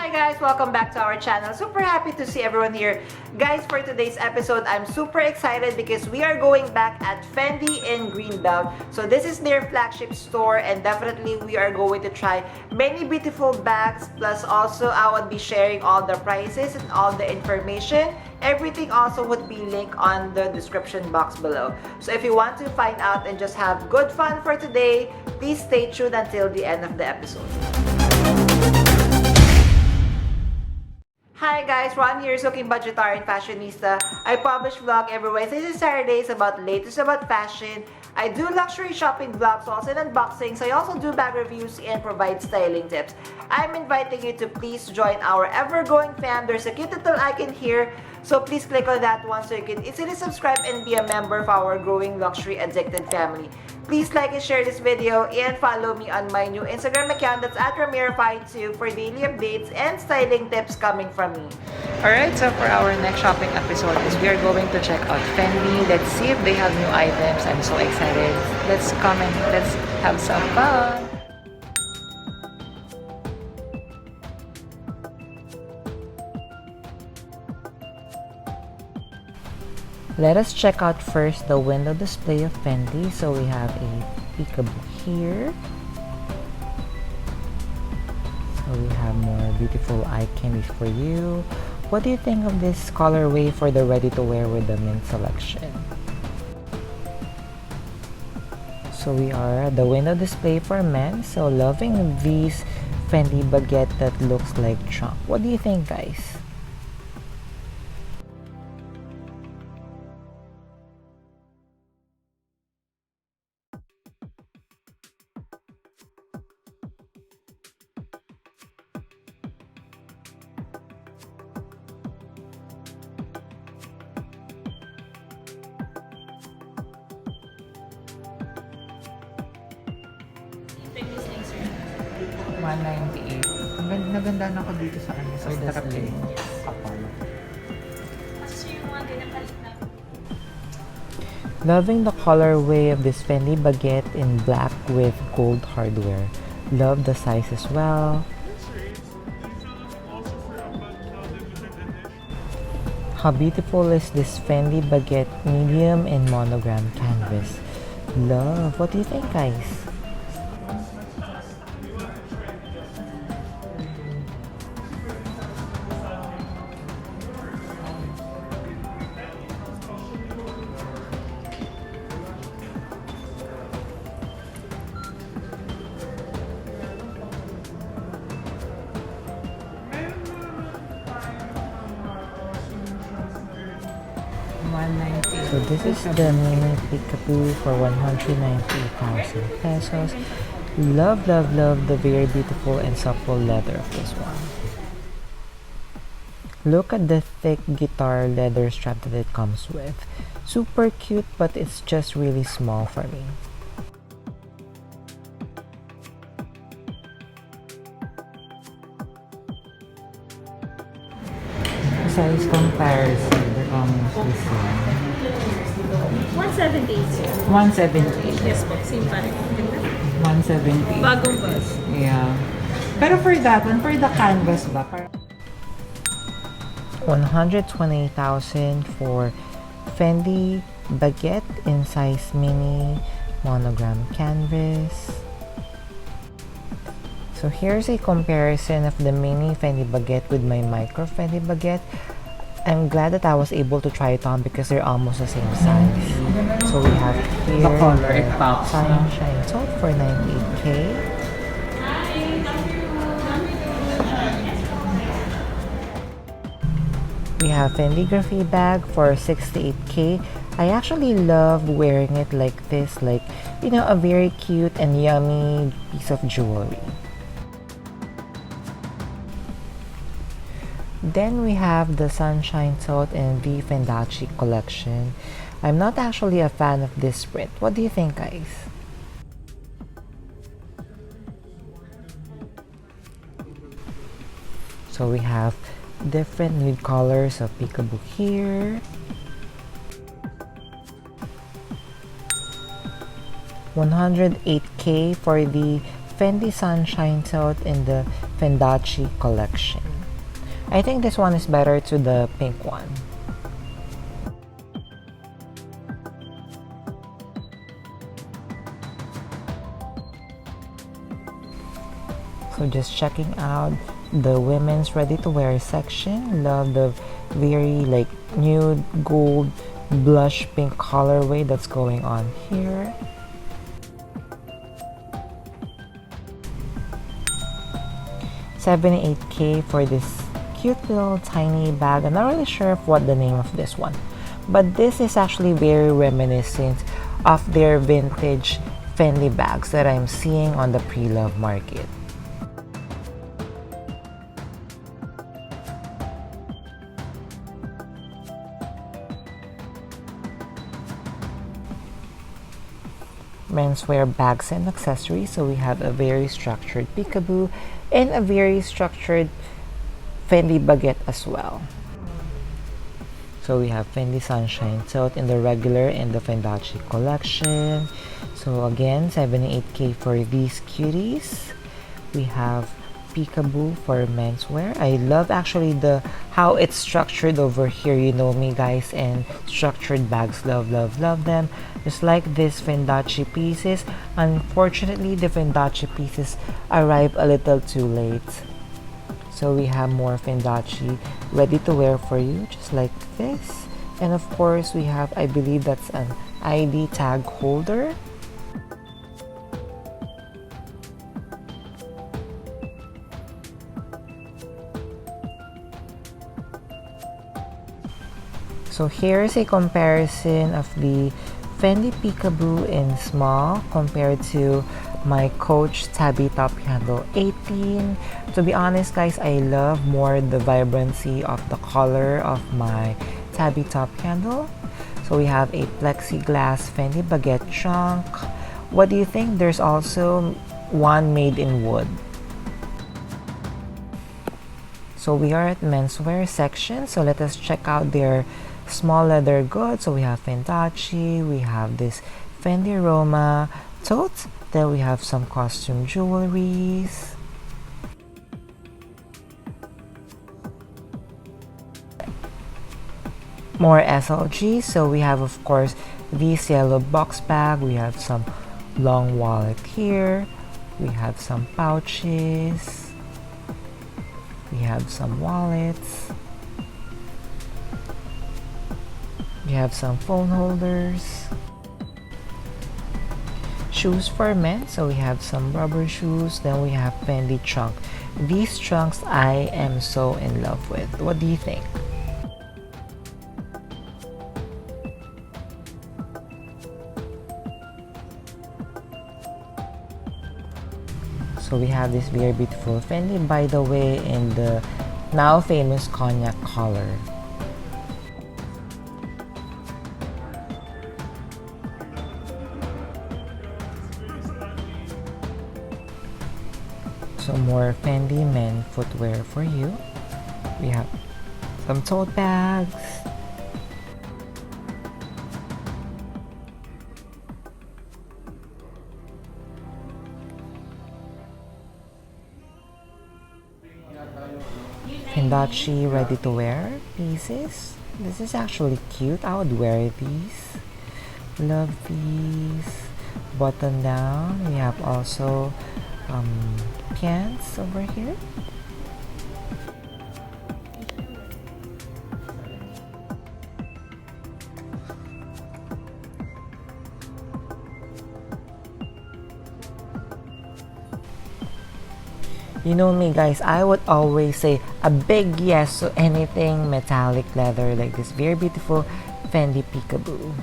Hi guys! Welcome back to our channel. Super happy to see everyone here. Guys, for today's episode, I'm super excited because we are going back at Fendi in Greenbelt. So this is their flagship store and definitely we are going to try many beautiful bags. Plus also, I would be sharing all the prices and all the information. Everything also would be linked on the description box below. So if you want to find out and just have good fun for today, please stay tuned until the end of the episode. Hi guys, Ron here, looking budgetarian fashionista. I publish vlog every Wednesdays and Saturdays about latest about fashion. I do luxury shopping vlogs also and unboxings. I also do bag reviews and provide styling tips. I'm inviting you to please join our ever-growing fam. There's a cute little icon here, so please click on that one so you can easily subscribe and be a member of our growing luxury addicted family. Please like and share this video and follow me on my new Instagram account that's at RamiraFi2 for daily updates and styling tips coming from me. Alright, so for our next shopping episode is we are going to check out Fendi. Let's see if they have new items. I'm so excited. Let's come and let's have some fun. Let us check out first the window display of Fendi. So we have a Peekaboo here. So we have more beautiful eye candies for you. What do you think of this colorway for the ready-to-wear with the mint selection? So we are at the window display for men. So loving these Fendi Baguette that looks like trunk. What do you think, guys? $198. Naganda na ako dito sa kanya. Sa strapling. Loving the colorway of this Fendi Baguette in black with gold hardware. Love the size as well. How beautiful is this Fendi Baguette medium in monogram canvas. Love. What do you think, guys? So this is the mini Peekaboo for 198,000 pesos. Love, love, love the very beautiful and supple leather of this one. Look at the thick guitar leather strap that it comes with. Super cute, but it's just really small for me. Size comparison, they're almost the same. 178. 178. Yes po, same pa rin. 170. Bagong bus. Yeah. Pero for that one, for the canvas ba? 120,000 for Fendi Baguette in size mini monogram canvas. So here's a comparison of the mini Fendi Baguette with my micro Fendi Baguette. I'm glad that I was able to try it on because they're almost the same size. So we have here the color it pops. Sunshine Salt for 98K. We have FENDIgraphy bag for 68K. I actually love wearing it like this, like, you know, a very cute and yummy piece of jewelry. Then we have the Sunshine Salt and the Fendachi collection. I'm not actually a fan of this print. What do you think, guys? So we have different nude colors of Peekaboo here. 108K for the Fendi Sunshine Salt in the Fendachi collection. I think this one is better to the pink one. So just checking out the women's ready-to-wear section. Love the very like nude gold blush pink colorway that's going on here. $78K for this cute little tiny bag. I'm not really sure of what the name of this one, but this is actually very reminiscent of their vintage Fendi bags that I'm seeing on the pre-love market. Menswear bags and accessories. So we have a very structured Peekaboo and a very structured Fendi Baguette as well. So we have Fendi Sunshine Tote in the regular and the Fendachi collection. So again, 78K for these cuties. We have Peekaboo for menswear. I love actually the how it's structured over here. You know me guys, and structured bags, love them. Just like this Fendachi pieces. Unfortunately, the Fendachi pieces arrive a little too late. So we have more Fendachi ready to wear for you, just like this. And of course, we have, I believe that's an ID tag holder. So here's a comparison of the Fendi Peekaboo in small compared to my Coach Tabby Top Handle 18. To be honest guys, I love more the vibrancy of the color of my Tabby Top Handle. So we have a plexiglass Fendi Baguette trunk. What do you think? There's also one made in wood. So we are at menswear section, so let us check out their small leather goods. So we have Fendachi, we have this Fendi Roma tote, then we have some costume jewelries. More SLG, so we have of course this yellow box bag, we have some long wallet here, we have some pouches, we have some wallets, we have some phone holders, shoes for men, so we have some rubber shoes, then we have Fendi trunk. These trunks I am so in love with. What do you think? So we have this very beautiful Fendi, by the way, in the now famous cognac color. So more Fendi men footwear for you. We have some tote bags, Fendachi ready to wear pieces. This is actually cute. I would wear these. Love these. Button down. We have also pants over here. You know me guys, I would always say a big yes to anything metallic leather like this very beautiful Fendi Peekaboo.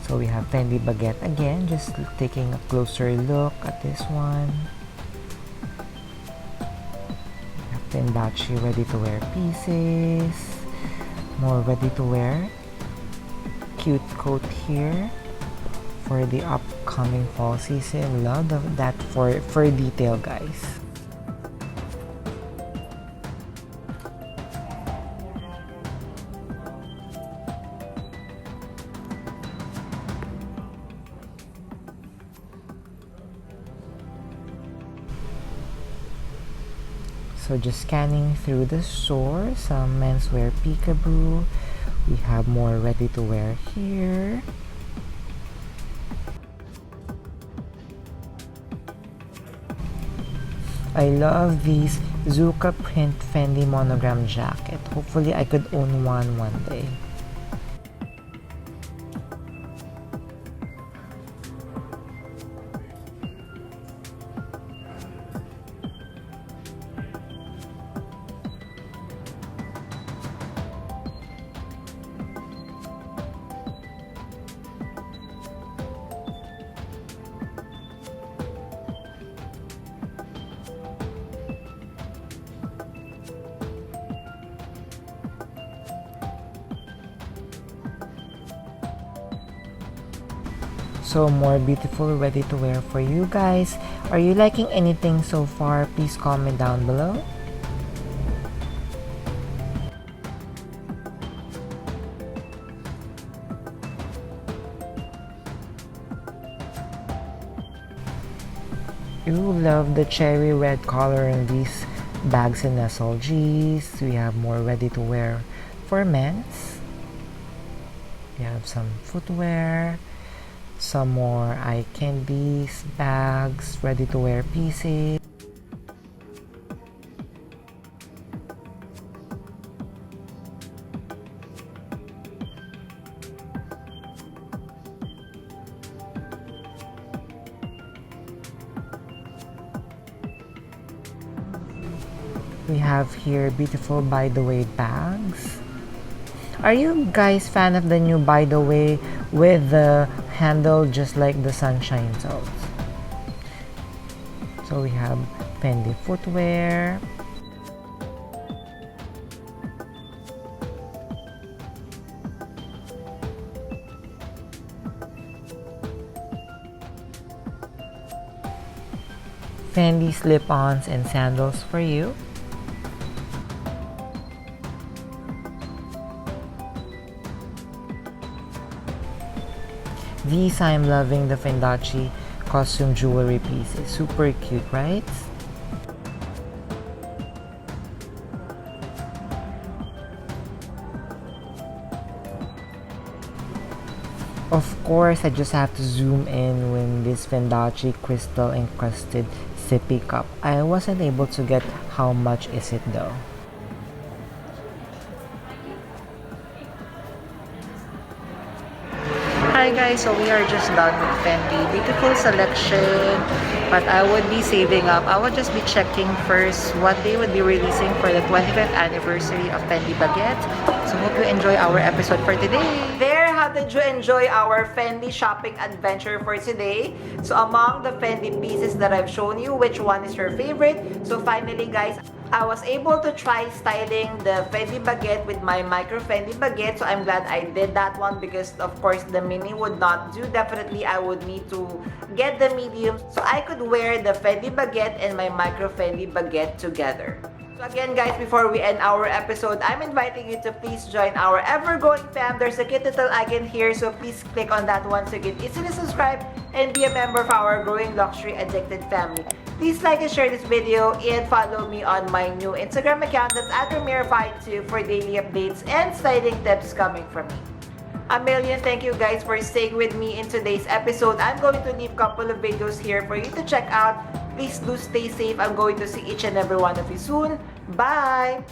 So we have Fendi Baguette again, just taking a closer look at this one. We have Fendachi ready to wear pieces, more ready to wear. Cute coat here for the upcoming fall season. Love that fur detail, guys. So just scanning through the store, some menswear Peekaboo. We have more ready to wear here. I love these Zuka print Fendi monogram jacket. Hopefully I could own one day. So more beautiful ready to wear for you guys. Are you liking anything so far? Please comment down below. You love the cherry red color in these bags and SLGs. We have more ready to wear for men's. We have some footwear. Some more eye candies, bags, ready to wear pieces. We have here beautiful By the Way bags. Are you guys fan of the new By the Way with the handle just like the Sunshine Toes? So we have Fendi footwear. Fendi slip-ons and sandals for you. These, I'm loving the Fendachi costume jewelry pieces. Super cute, right? Of course, I just have to zoom in when this Fendachi crystal encrusted sippy cup. I wasn't able to get how much is it though. Hi guys, so we are just done with Fendi. Beautiful selection, but I would be saving up. I would just be checking first what they would be releasing for the 25th anniversary of FENDI Baguette. So hope you enjoy our episode for today. There, how did you enjoy our Fendi shopping adventure for today? So among the Fendi pieces that I've shown you, which one is your favorite? So finally guys, I was able to try styling the Fendi Baguette with my micro Fendi Baguette. So I'm glad I did that one because of course the mini would not do. Definitely I would need to get the medium so I could wear the Fendi Baguette and my micro Fendi Baguette together. So again guys, before we end our episode, I'm inviting you to please join our ever-growing fam. There's a cute little icon here, so please click on that one so you can easily subscribe and be a member of our growing luxury addicted family. Please like and share this video and follow me on my new Instagram account, that's @Ramiro52, for daily updates and styling tips coming from me. A million thank you guys for staying with me in today's episode. I'm going to leave a couple of videos here for you to check out. Please do stay safe. I'm going to see each and every one of you soon. Bye!